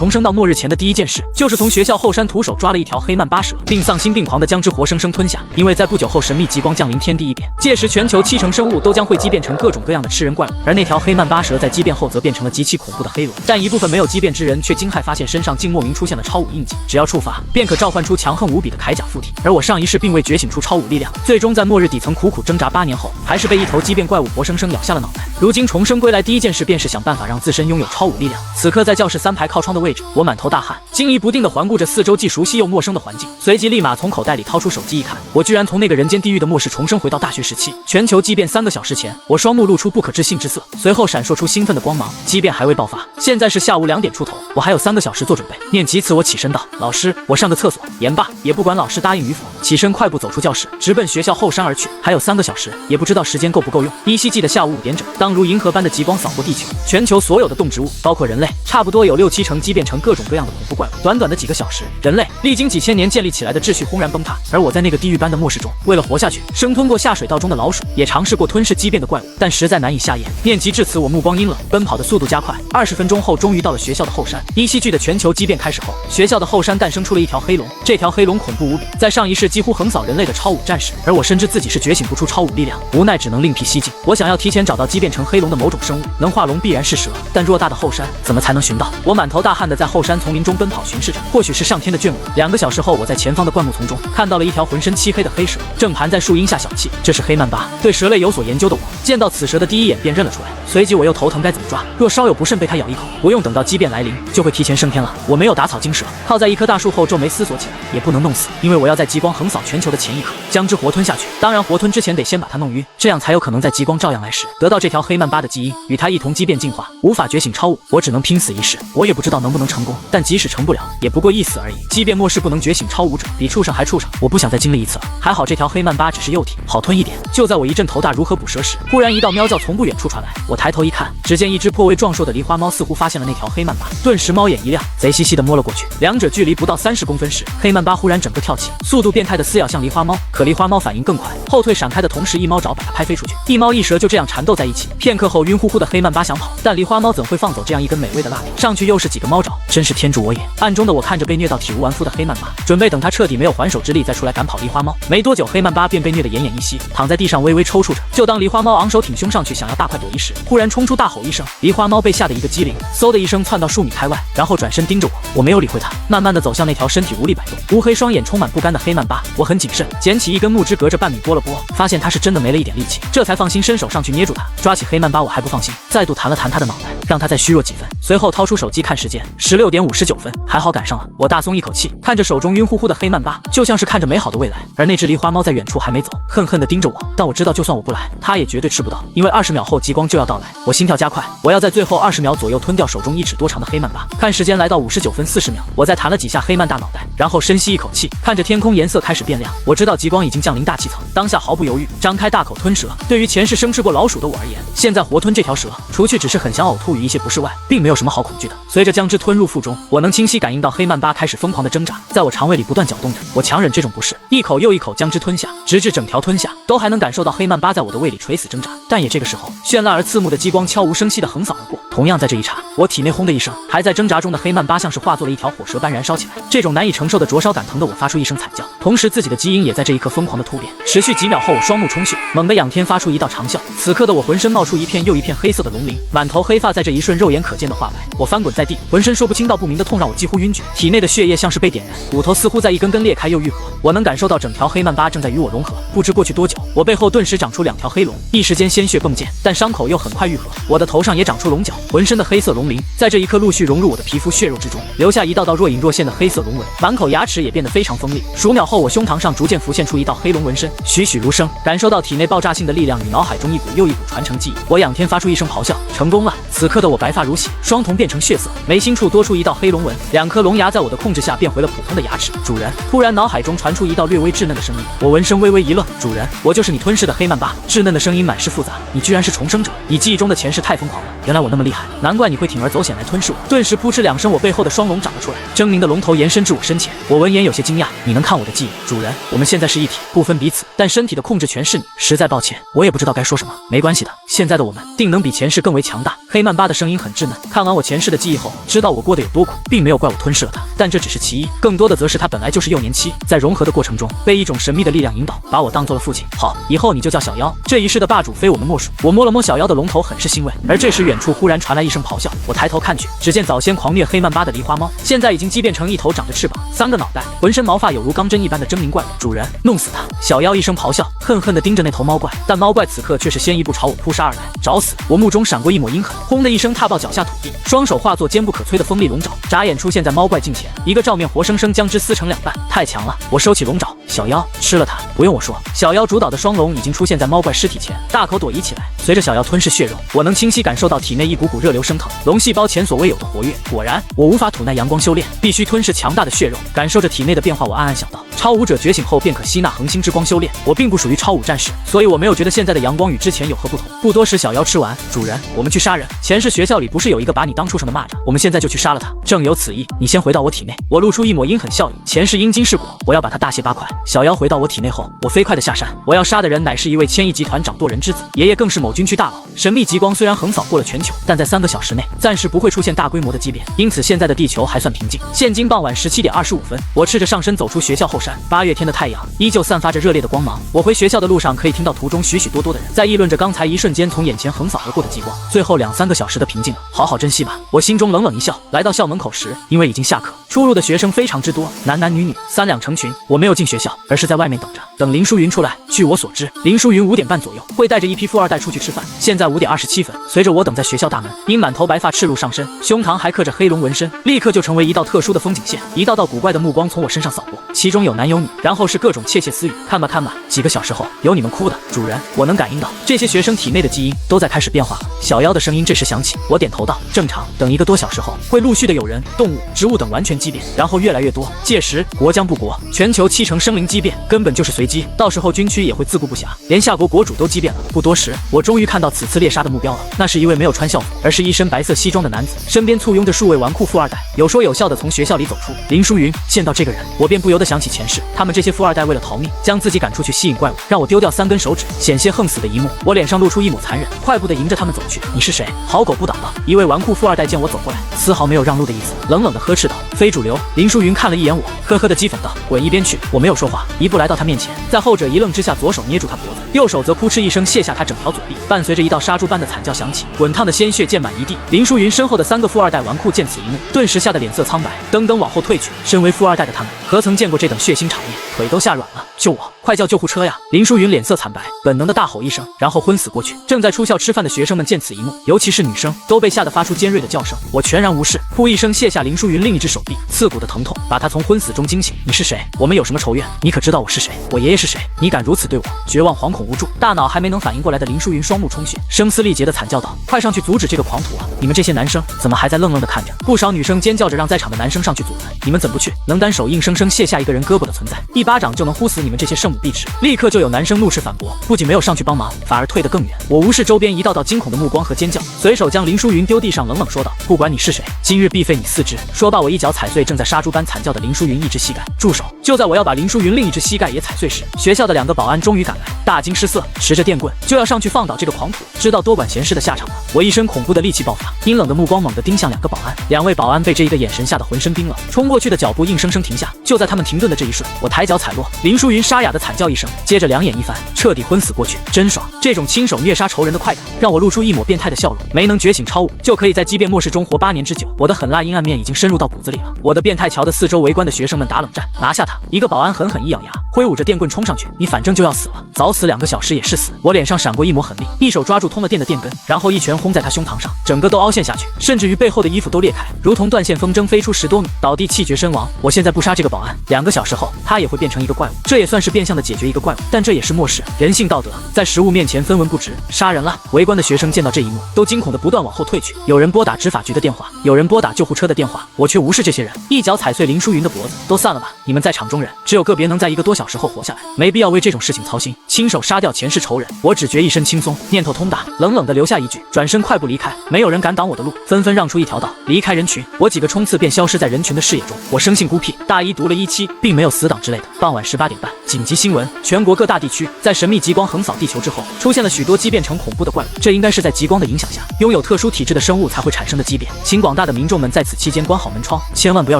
重生到末日前的第一件事，就是从学校后山徒手抓了一条黑曼巴蛇，并丧心病狂地将之活生生吞下。因为在不久后神秘极光降临天地异变，届时全球70%生物都将会畸变成各种各样的吃人怪物，而那条黑曼巴蛇在畸变后则变成了极其恐怖的黑龙。但一部分没有畸变之人却惊骇发现身上竟莫名出现了超武印记，只要触发便可召唤出强横无比的铠甲附体。而我上一世并未觉醒出超武力量，最终在末日底层苦苦挣扎8年后，还是被一头畸变怪物活生生咬下了脑袋。如今重生归来，第一件事便是想办法让自身拥有超武力量。此刻在教室3排靠窗的位置，我满头大汗，惊疑不定地环顾着四周既熟悉又陌生的环境，随即立马从口袋里掏出手机一看，我居然从那个人间地狱的末世重生回到大学时期。全球畸变3个小时前，我双目露出不可置信之色，随后闪烁出兴奋的光芒。畸变还未爆发，现在是下午2点出头，我还有3个小时做准备。念及此，我起身道：“老师，我上个厕所。”言罢，也不管老师答应与否，起身快步走出教室，直奔学校后山而去。还有3个小时，也不知道时间够不够用。依稀记得下午5点整，当如银河般的极光扫过地球，全球所有的动植物，包括人类，差不多有6-7成畸变成各种各样的恐怖怪物。短短的几个小时，人类历经几千年建立起来的秩序轰然崩塌。而我在那个地狱般的末世中，为了活下去，生吞过下水道中的老鼠，也尝试过吞噬畸变的怪物，但实在难以下咽。念及至此，我目光阴冷，奔跑的速度加快。20分钟后，终于到了学校的后山。依稀记得全球畸变开始后，学校的后山诞生出了一条黑龙。这条黑龙恐怖无比，在上一世几乎横扫人类的超武战士，而我深知自己是觉醒不出超武力量，无奈只能另辟蹊径。我想要提前找到畸变成黑龙的某种生物，能化龙必然是蛇，但偌大的后山怎么才能寻到？我满头大汗的在后山丛林中奔跑巡视着，或许是上天的眷顾。2个小时后，我在前方的灌木丛中看到了一条浑身漆黑的黑蛇，正盘在树荫下小憩。这是黑曼巴。对蛇类有所研究的我，见到此蛇的第一眼便认了出来，随即我又头疼该怎么抓，若稍有不慎被它咬一口，不用等到畸变来临，就会提前升天了。我没有打草惊蛇，靠在一棵大树后皱眉思索起来，也不能弄死，因为我要在极光横扫全球的前一刻将之活吞下去。当然活吞之前得先把它弄晕，这样才有可能在极光照样来时得到这条黑曼巴的基因，与它一同畸变进化。无法觉醒超武，我只能拼死一试。我也不知道能不能成功，但即使成不了，也不过一死而已。畸变末世不能觉醒超武者，比畜生还畜生，我不想再经历一次了。还好这条黑曼巴只是幼体，好吞一点。就在我一阵头大如何捕蛇时，忽然一道喵叫从不远处传来。我抬头一看，只见一只颇为壮硕的狸花猫似乎发现了那条黑曼巴，顿时猫眼一亮，贼兮兮地摸了过去。2者距离不到30公分时，黑曼巴忽然整个跳起，速度变态地撕咬向狸花猫。可狸花猫反应更快，后退闪开的同时，一猫爪把它拍飞出去。一猫一蛇就这样缠斗在一起。片刻后，晕乎乎的黑曼巴想跑，但狸花猫怎会放走这样一根美味的蜡笔？上去又是几个猫爪，真是天助我也。暗中的我看着被虐到体无完肤的黑曼巴，准备等它彻底没有还手之力再出来赶跑狸花猫。没多久，黑曼巴便被虐得奄奄一息，躺在地上微微抽搐着。就当狸花猫昂首挺胸上去想要大快朵颐时，忽然冲出大吼一声，狸花猫被吓得一个机灵，嗖的一声窜到数米开外，然后转身盯着我。我没有理会它，慢慢的走向那条身体无力摆动、乌黑双眼充满不甘的黑曼巴。我很谨慎，捡起一根木枝，隔着半米拨了拨，发现它是真的没了一点力气，这才放心伸手上去捏住它。抓起黑曼巴我还不放心，再度弹了弹它的脑袋，让它再虚弱几分。随后掏出手机看时间，16点59分，还好赶上了。我大松一口气，看着手中晕乎乎的黑曼巴，就像是看着美好的未来。而那只狸花猫在远处还没走，恨恨地盯着我。但我知道，就算我不来，它也绝对吃不到，因为20秒后极光就要到来。我心跳加快，我要在最后20秒左右吞掉手中1尺多长的黑曼巴。看时间来到59分40秒，我再弹了几下黑曼大脑袋，然后深吸一口气，看着天空颜色开始变亮。我知道极光已经降临大气层，当下毫不犹豫张开大口吞蛇。对于前世生吃过老鼠的我而言，现在活吞这条蛇，除去只是很想呕吐与一些不适外，并没有什么好恐惧的。随着将之吞入腹中，我能清晰感应到黑曼巴开始疯狂的挣扎，在我肠胃里不断搅动着。我强忍这种不适，一口又一口将之吞下，直至整条吞下，都还能感受到黑曼巴在我的胃里垂死挣扎。但也这个时候，绚烂而刺目的激光悄无声息地横扫而过。同样在这一刹，我体内轰的一声，还在挣扎中的黑曼巴像是化作了一条火蛇般燃烧起来。这种难以承受的灼烧感疼得我发出一声惨叫，同时自己的基因也在这一刻疯狂的突变。持续几秒后，我双目充血，猛地仰天发出一道长啸。此刻的我浑身冒出一片又一片黑色的龙鳞，满头黑发在这一瞬肉眼可见的化白。我翻滚在地，浑身说不清道不明的痛让我几乎晕厥，体内的血液像是被点燃，骨头似乎在一根根裂开又愈合。我能感受到整条黑曼巴正在与我融合。不知过去多久，我背后顿时长出2条黑龙，一时间鲜血迸溅，但伤口又很快愈合。我的头上也长出龙角，浑身的黑色龙鳞在这一刻陆续融入我的皮肤血肉之中，留下一道道若隐若现的黑色龙纹，满口牙齿也变得非常锋利。数秒后，我胸膛上逐渐浮现出一道黑龙纹身，栩栩如生。感受到体内爆炸性的力量与脑海中一股又一股传承记忆，我仰天发出一声咆哮，成功了！此刻的我白发如洗，双瞳变成血色，眉心处多出一道黑龙纹，2颗龙牙在我的控制下变回了普通的牙齿。主人！突然脑海中传出一道略微稚嫩的声音，我闻声微微一愣。主人，我就是你吞噬的黑曼巴。稚嫩的声音满是复杂，你居然是重生者？你记忆中的前世太疯狂了，原来我那么厉害，难怪你会铤而走险来吞噬我。顿时扑哧2声，我背后的双龙长了出来，狰狞的龙头延伸至我身前。我闻言有些惊讶，你能看我的记忆？主人，我们现在是一体，不分彼此，但身体的控制权是你。实在抱歉，我也不知道该说什么。没关系的，现在的我们定能比前世更为强大。黑曼巴的声音很稚嫩，看完我前世的记忆后，知道道我过得有多苦，并没有怪我吞噬了他，但这只是其一，更多的则是他本来就是幼年期，在融合的过程中被一种神秘的力量引导，把我当做了父亲。好，以后你就叫小妖，这一世的霸主非我们莫属。我摸了摸小妖的龙头，很是欣慰。而这时远处忽然传来一声咆哮，我抬头看去，只见早先狂虐黑曼巴的狸花猫，现在已经激变成一头长着翅膀、3个脑袋、浑身毛发有如钢针一般的狰狞怪物。主人，弄死他！小妖一声咆哮，恨恨地盯着那头猫怪，但猫怪此刻却是先一步朝我扑杀而来。找死！我目中闪过一抹阴狠，轰的一声踏爆脚下土地，双手化作坚不可摧的锋利龙爪，眨眼出现在猫怪近前，一个照面活生生将之撕成2半。太强了！我收起龙爪，小妖吃了它。不用我说，小妖主导的双龙已经出现在猫怪尸体前，大口躲移起来。随着小妖吞噬血肉，我能清晰感受到体内一股股热流升腾，龙细胞前所未有的活跃。果然，我无法吐耐阳光修炼，必须吞噬强大的血肉。感受着体内的变化，我暗暗想到，超武者觉醒后便可吸纳恒星之光修炼。我并不属于超武战士，所以我没有觉得现在的阳光与之前有何不同。不多时，小妖吃完。主人，我们去杀人。前世学校里不是有一个把你当畜生的蚂蚱，我们现在就去杀了他。正有此意，你先回到我体内。我露出一抹阴狠笑意。前世阴茎是果，我要把它大卸8块。小妖回到我体内后，我飞快地下山。我要杀的人乃是一位千亿集团掌舵人之子，爷爷更是某军区大佬。神秘极光虽然横扫过了全球，但在3个小时内暂时不会出现大规模的畸变，因此现在的地球还算平静。现今傍晚17点25分，我赤着上身走出学校后山。8月天的太阳依旧散发着热烈的光芒。我回学校的路上，可以听到途中许许多多的人在议论着刚才一瞬间从眼前横扫而过的极光。最后2、3个小时的平静了，好好珍惜吧。我心中冷冷一笑，来到校门口时，因为已经下课，出入的学生非常之多，男男女女3两成群。我没有进学校，而是在外面等着，等林淑云出来。据我所知，林淑云5点半左右会带着一批富二代出去吃饭。现在5点27分，随着我等在学校大门，因满头白发赤露上身，胸膛还刻着黑龙纹身，立刻就成为一道特殊的风景线。一道道古怪的目光从我身上扫过，其中有男有女，然后是各种窃窃私语。看吧看吧，几个小时后有你们哭的。主人，我能感应到这些学生体内的基因都在开始变化了。小妖的声音这时响起，我点头道：正常，等1个多小时后会陆续的有人、动物、植物等完全畸变，然后越来越多。届时国将不国，全球70%生灵畸变，根本就是随机。到时候军区也会自顾不暇，连夏国国主都畸变了。不多时，我终于看到此次猎杀的目标了。那是一位没有穿校服，而是一身白色西装的男子，身边簇拥着数位纨绔富二代，有说有笑的从学校里走出。林淑云见到这个人，我便不由得想起前世，他们这些富二代为了逃命，将自己赶出去吸引怪物，让我丢掉3根手指，险些横死的一幕。我脸上露出一抹残忍，快步的迎着他们走去。你是谁？好狗不挡道。一位纨绔富二代见我走过来，丝毫没有让路的意思，冷冷的呵斥道：非主流。林淑云看了一眼我，呵呵的讥讽道：滚一边去。我没有说话，一步来到他面前，在后者一愣之下，左手捏住他脖子，右手则扑哧一声卸下他整条左臂，伴随着一道杀猪般的惨叫响起，滚烫的鲜血溅满一地。林淑云身后的3个富二代纨绔见此一幕，顿时吓得脸色苍白，噔噔往后退去。身为富二代的他们，何曾见过这等血腥场面，腿都吓软了。救我！快叫救护车呀！林淑云脸色惨白，本能的大吼一声，然后昏死过去。正在出校吃饭的学生们见此一幕，尤其是女生，都被吓得发出尖锐的叫声。我全然无视，噗一声卸下林淑云另一只手臂，刺骨的疼痛把她从昏死中惊醒。你是谁？我们有什么仇怨？你可知道我是谁？我爷爷是谁？你敢如此对我？绝望、惶恐、无助，大脑还没能反应过来的林淑云双目充血，声嘶力竭地惨叫道：快上去阻止这个狂徒啊！你们这些男生怎么还在愣愣地看着？不少女生尖叫着让在场的男生上去阻拦。你们怎么不去？能单手硬生生卸下一个人胳膊的存在，一巴掌就能呼死你们这些圣母碧池。立刻就有男生怒斥反驳，不仅没有上去帮忙，反而退得更远。我无视周边一道道惊恐的目光和尖叫，随手将林淑云丢地上，冷冷说道：不管你是谁，今日必废你4肢。说罢，我一脚踩碎正在杀猪般惨叫的林淑云一只膝盖。住手！就在我要把林淑云另一只膝盖也踩碎时，学校的2个保安终于赶来，大惊失色，持着电棍就要上去放倒这个狂徒。知道多管闲事的下场吗？我一身恐怖的戾气爆发，阴冷的目光猛地盯向2个保安。2位保安被这一个眼神吓得浑身冰冷，冲过去的脚步硬生生停下。就在他们停顿的这一瞬，我抬脚踩落，林淑云沙哑的惨叫一声，接着2眼一翻，彻底昏死过去。真爽！这种亲手虐杀仇人的快感，让我露出一抹变态的笑容。没能觉醒超武，就可以在畸变末世中活8年之久。我的狠辣阴暗面已经深入到骨子里了。我的变态瞧得四周围观的学生们打冷战。拿下他！一个保安狠狠一咬牙，挥舞着电棍冲上去。你反正就要死了，早死2个小时也是死。我脸上闪过一抹狠厉，一手抓住通了电的电根，然后一拳轰在他胸膛上，整个都凹陷下去，甚至于背后的衣服都裂开，如同断线风筝飞出10多米，倒地气绝身亡。我现在不杀这个保安，2个小时后他也会变成一个怪物。这也算是变相的解决一个怪物，但这也是末世，人性道德在食物面前分文不值。杀人了！围观的学生见到这一幕，都惊恐的不断往后退去。有人拨打执法局的电话，有人拨打救护车的电话，我却无视这些人，一脚踩碎林淑云的脖子。都散了吧！你们在场中人，只有个别能在1个多小时小时后活下来，没必要为这种事情操心，亲手杀掉前世仇人。我只觉一身轻松，念头通达，冷冷的留下一句，转身快步离开。没有人敢挡我的路，纷纷让出一条道，离开人群。我几个冲刺便消失在人群的视野中。我生性孤僻，大一读了17，并没有死党之类的。傍晚18点半，紧急新闻：全国各大地区在神秘极光横扫地球之后，出现了许多畸变成恐怖的怪物，这应该是在极光的影响下，拥有特殊体质的生物才会产生的畸变。请广大的民众们在此期间关好门窗，千万不要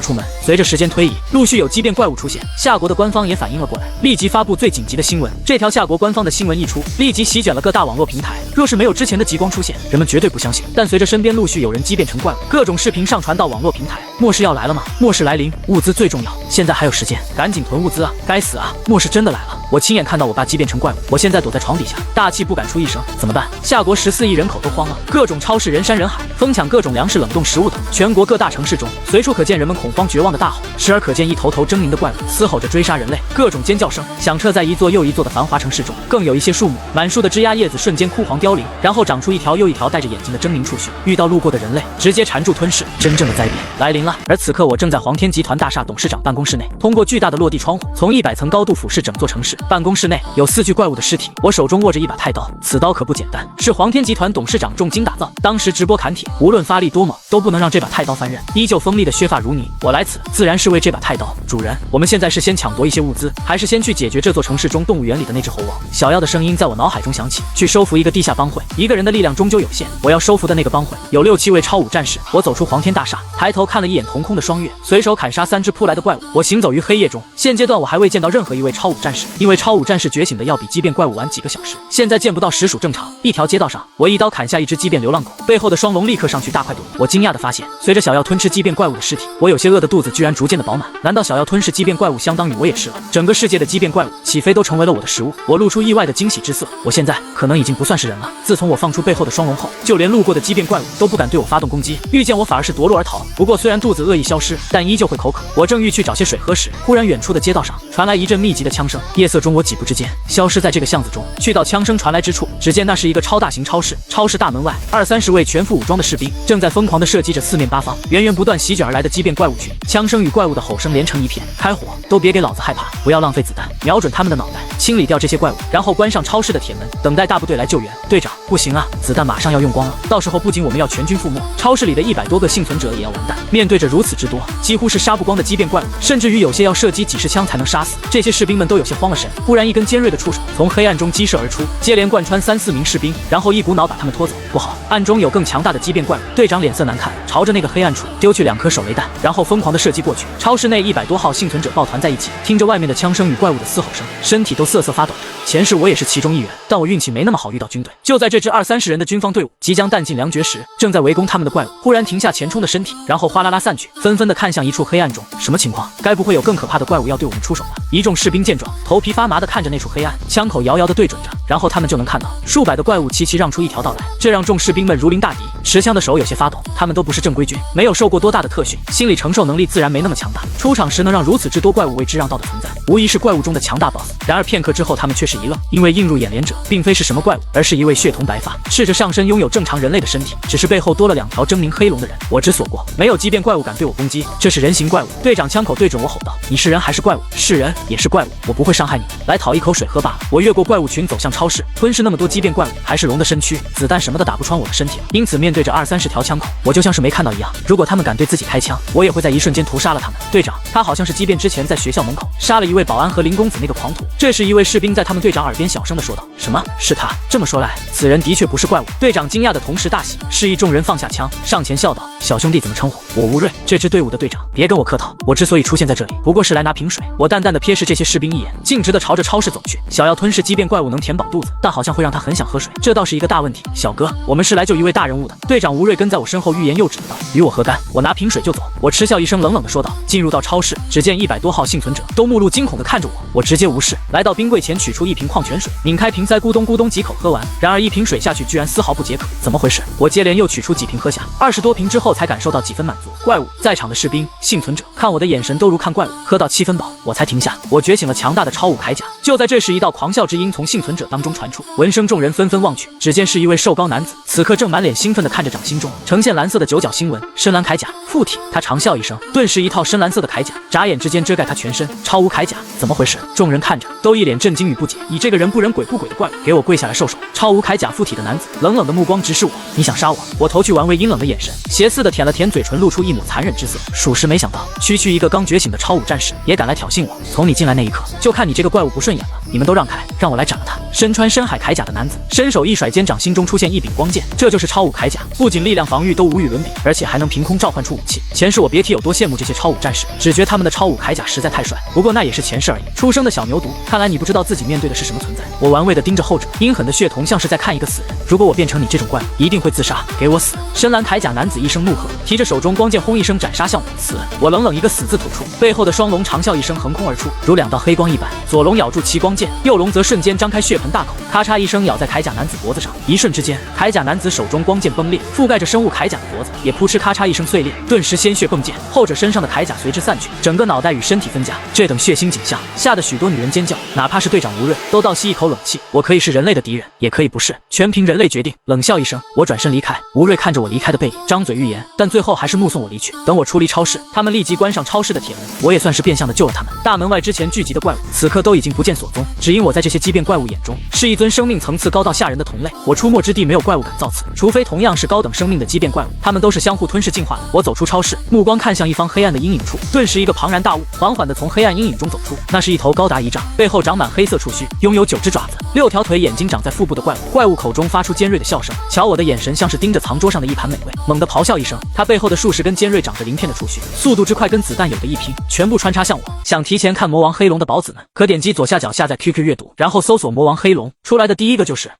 出门。随着时间推移，陆续有畸变怪物出现，夏国的官方也反应了过来，立即发布最紧急的新闻。这条夏国官方的新闻一出，立即席卷了各大网络平台。若是没有之前的极光出现，人们绝对不相信。但随着身边陆续有人畸变成怪物，各种视频上传到网络平台，末世要来了吗？末世来临，物资最重要，现在还有时间，赶紧囤物资啊！该死啊！末世真的来了！我亲眼看到我爸畸变成怪物，我现在躲在床底下，大气不敢出一声，怎么办？夏国14亿人口都慌了，各种超市人山人海，疯抢各种粮食、冷冻食物等。全国各大城市中，随处可见人们恐慌绝望的大吼，时而可见一头头狰狞的怪物嘶吼着追杀人类，各种尖叫声响彻在一座又一座的繁华城市中。更有一些树木，满树的枝桠叶子瞬间枯黄凋零，然后长出一条又一条带着眼睛的狰狞触须，遇到路过的人类直接缠住吞噬。真正的灾变来临了。而此刻我正在皇天集团大厦董事长办公室内，通过巨大的落地窗户，从100层高度俯视整座城市。办公室内有4具怪物的尸体，我手中握着一把太刀，此刀可不简单，是皇天集团董事长重金打造。当时直播砍铁，无论发力多猛，都不能让这把太刀翻刃，依旧锋利的削发如泥。我来此自然是为这把太刀。主人，我们现在是先抢夺一些物资，还是先去解决这座城市中动物园里的那只猴王？小妖的声音在我脑海中响起。去收服一个地下帮会，一个人的力量终究有限，我要收服的那个帮会有6、7位超武战士。我走出皇天大厦，抬头看了一眼同空的双月，随手砍杀3只扑来的怪物。我行走于黑夜中，现阶段我还未见到任何一位超武战士，因为超武战士觉醒的要比畸变怪物晚几个小时，现在见不到实属正常。一条街道上，我一刀砍下一只畸变流浪狗，背后的双龙立刻上去大快朵颐。我惊讶地发现，随着小妖吞吃畸变怪物的尸体，我有些饿的肚子居然逐渐的饱满。难道小妖吞噬畸变怪物相当于我也吃了整个世界的畸变怪物，起飞都成为了我的食物？我露出意外的惊喜之色，我现在可能已经不算是人了。自从我放出背后的双龙后，就连路过的畸变怪物都不敢对我发动攻击，遇见我反而是夺路而逃。不过虽然肚子饿意消失，但依旧会口渴。我正欲去找些水喝时，忽然远处的街道上传来一阵密集的枪声。夜色中我几步之间消失在这个巷子中，去到枪声传来之处，只见那是一个超大型超市。超市大门外，20-30位全副武装的士兵正在疯狂地射击着四面八方源源不断席卷而来的畸变怪物群。枪声与怪物的吼声连成一片。开火！都别给老子害怕！不要浪费子弹，瞄准他们的脑袋，清理掉这些怪物，然后关上超市的铁门，等待大部队来救援。队长，不行啊，子弹马上要用光了，到时候不仅我们要全军覆没，超市里的100多个幸存者也要完蛋。面对着如此之多，几乎是杀不光的畸变怪物，甚至于有些要射击几十枪才能杀死，这些士兵们都有些慌了神。忽然一根尖锐的触手从黑暗中激射而出，接连贯穿3-4名士兵，然后一股脑把他们拖走。不好，暗中有更强大的畸变怪物。队长脸色难看，朝着那个黑暗处丢去2颗手雷弹，然后疯狂的射击过去。超市内100多号幸存者抱团在一起，听着外面的枪声与怪物的嘶吼声，身体都瑟瑟发抖着。前世我也是其中一员，但我运气没那么好遇到军队。就在这支20-30人的军方队伍即将弹尽粮绝时，正在围攻他们的怪物忽然停下前冲的身体，然后哗啦啦散去，纷纷的看向一处黑暗中。什么情况？该不会有更可怕的怪物要对我们出手吧？一众士兵见状，头皮发麻的看着那处黑暗，枪口遥遥的对准着，然后他们就能看到数百的怪物齐齐让出一条道来，这让众士兵们如临大敌，持枪的手有些发抖。他们都不是正规军，没有受过多大的特训，心理承受能力自然没那么强大。出场时能让如此之多怪物为之让道的存在，无疑是怪物中的强大 BOSS。然而片刻之后，他们却是一愣，因为映入眼帘者并非是什么怪物，而是一位血统白发、赤着上身、拥有正常人类的身体，只是背后多了2条狰狞黑龙的人。我之所过，没有畸变怪物敢对我攻击，这是人形怪物。队长枪口对准我吼道：“你是人还是怪物？是人也是怪物，我不会伤害你，来讨一口水喝罢了。”我越过怪物群走向超市，吞噬那么多畸变怪物，还是龙的身躯，子弹什么的打不穿我的身体了。因此面对着20-30条枪口，我就像是没看到一样。如果他们敢对自己开枪，我也会在一瞬间屠杀了他们。队长，他好像是畸变之前在学校门口杀了一位保安和林公子那个狂徒。这时一位士兵在他们队长耳边小声的说道：“什么？是他？这么说来，此人的确不是怪物。”队长惊讶的同时大喜，示意众人放下枪，上前笑道：“小兄弟怎么称呼？我吴瑞，这支队伍的队长。别跟我客套，我之所以出现在这里，不过是来拿瓶水。”我淡淡的瞥视这些士兵一眼，径直的朝着超市走去。想要吞噬畸变怪物能填饱肚子，但好像会让他很想喝水，这倒是一个大问题。小哥，我们是来救一位大人物的。队长吴瑞跟在我身后欲言又止的道：“与我何干？我拿瓶水就走。”我嗤笑一声，冷冷的说道。进入到超市，只见100多号幸存者都目露惊恐的看着我，我直接无视，来到冰柜前取出一瓶矿泉水，拧开瓶塞，咕咚咕咚几口喝完。然而一瓶水下去，居然丝毫不解渴，怎么回事？我接连又取出几瓶喝下，20多瓶之后才感受到几分满足。怪物，在场的士兵、幸存者看我的眼神都如看怪物，喝到7分饱，我才停下。我觉醒了强大的超武铠甲。就在这时，一道狂笑之音从幸存者当中传出，闻声众人纷纷望去，只见是一位瘦高男子，此刻正满脸兴奋地看着掌心中呈现蓝色的9角星纹深蓝铠甲附体。他长笑一声，顿时一套深蓝色的铠甲眨眼之间遮盖他全身，超无铠甲，怎么回事？众人看着都一脸震惊与不解。以这个人不人鬼不鬼的怪物，给我跪下来受手！超无铠甲附体的男子冷冷的目光直视我，你想杀我？我投去玩味阴冷的眼神，斜似的舔了舔嘴唇，露出一抹残忍之色。属实没想到，区区一个刚觉醒的超武战士也敢来挑衅我。从你进来那一刻，就看你这个怪物不顺眼了。你们都让开，让我来斩了他！身穿深海铠甲的男子伸手一甩，肩掌心中出现一柄光剑，这就是超武铠甲，不仅力量防御都无与伦比，而且还能凭空召唤出武器。前世我别提有多羡慕这些超武战士，只觉他们的超武铠甲实在太帅。不过那也是前世而已。出生的小牛犊，看来你不知道自己面对的是什么存在。我玩味地盯着后者，阴狠的血瞳像是在看一个死人。如果我变成你这种怪物，一定会自杀，给我死！深蓝铠甲男子一声怒喝，提着手中光剑轰一声斩杀向我。死！我冷冷一个死字吐出，背后的双龙长啸一声横空而出，如2道黑光一般。左龙咬住其光剑，右龙则瞬间张开血盆大口，咔嚓一声咬在铠甲男子脖子上。一瞬之间，铠甲男子手中光剑崩裂，覆盖着生物铠甲的脖子也扑哧咔嚓一声碎裂，顿时鲜血迸溅，后者身上的铠甲随之散去，整个脑袋与身体分家。这等血腥景象吓得许多女人尖叫，哪怕是队长吴瑞都倒吸一口冷气。我可以是人类的敌人，也可以不是，全凭人类决定。冷笑一声，我转身离开。吴瑞看着我离开的背影，张嘴欲言，但最后还是目送我离去。等我出离超市，他们立即关上超市的铁门，我也算是变相的救了他们。大门外之前聚集的怪物，此刻都已经不见所踪，只因我在这些畸变怪物眼中是一尊生命层次高到吓人的同类。我出没之地没有怪物敢造次，除非同样是高等生命的畸变怪物，他们都是相互吞噬进化的。我走出超市，目光看向一方黑暗的阴影处，顿时一个庞然大物缓缓地从黑暗阴影中走出，那是一头高达1丈，背后长满黑色触须，拥有9只爪子，6条腿，眼睛长在腹部的怪物。怪物口中发出尖锐的笑声，瞧我的眼神像是盯着藏桌上的一盘美味。猛地咆哮一声，他背后的数十根尖锐长着鳞片的触须，速度之快跟子弹有的一拼，全部穿插向我。想提前看魔王黑龙的宝子们，可点击左下角下载 QQ 阅读，然后搜索魔王黑龙，出来的第一个就是